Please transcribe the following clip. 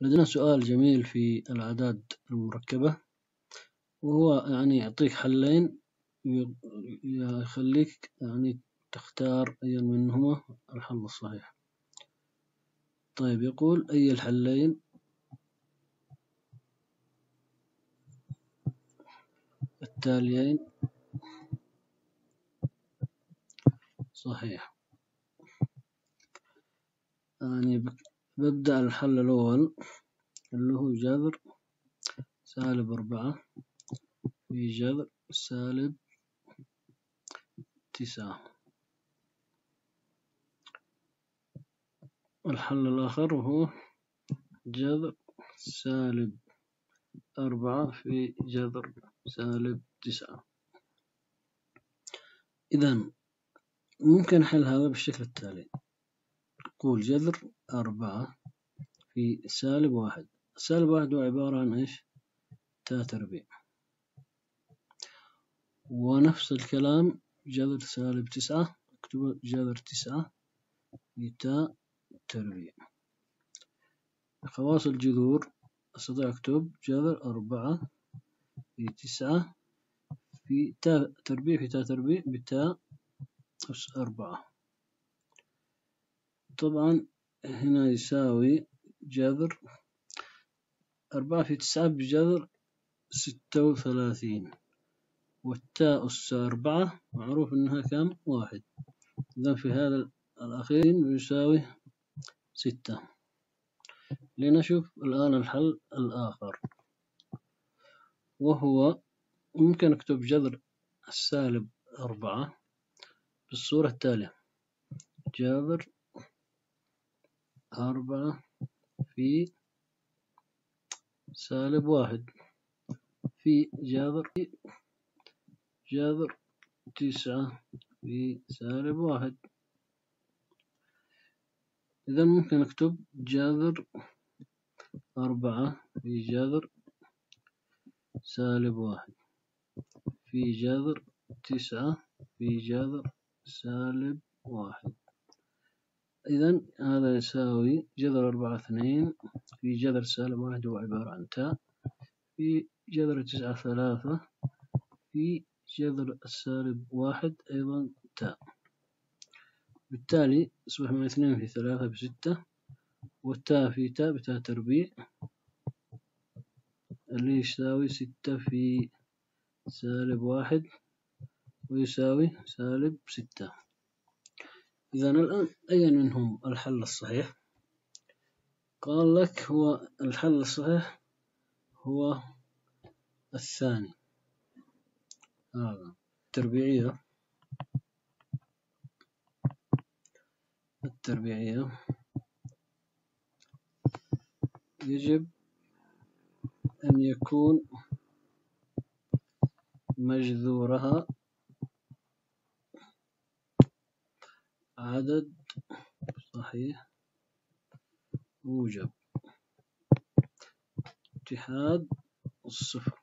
لدينا سؤال جميل في الأعداد المركبة، وهو يعني يعطيك حلين يخليك يعني تختار أي منهما الحل الصحيح. طيب، يقول أي الحلين التاليين صحيح؟ يعني ببدأ الحل الأول اللي هو جذر -4 في جذر -9. الحل الآخر هو جذر -4 في جذر -9. إذن ممكن حل هذا بالشكل التالي. نقول جذر 4 في -1. -1 هو عبارة عن إيش؟ تاء تربيع. ونفس الكلام جذر -9، اكتب جذر 9 في تاء تربيع. خواص الجذور أستطيع أكتب جذر 4 في 9 في تاء تربيع في تاء تربيع بتاء أس 4. طبعا هنا يساوي جذر 4 في 9 بجذر 36، والتاء أس 4 معروف أنها كم؟ 1. إذا في هذا الأخير يساوي 6. لنشوف الآن الحل الآخر، وهو ممكن أكتب جذر -4 بالصورة التالية. جذر 4 في -1 في جذر 9 في -1. إذا ممكن أكتب جذر 4 في جذر -1 في جذر 9 في جذر -1. إذا هذا يساوي جذر 4 2 في جذر -1 هو عبارة عن تاء في جذر 9 3 في جذر -1 أيضا تاء. بالتالي يصبح من 2 في 3 ب6، والتاء في تاء بتاء تربيع اللي يساوي 6 في -1 ويساوي -6. إذا الآن أي منهم الحل الصحيح؟ قال لك هو الحل الصحيح هو الثاني، هذا التربيعية يجب أن يكون مجذورها عدد صحيح موجب اتحاد الصفر.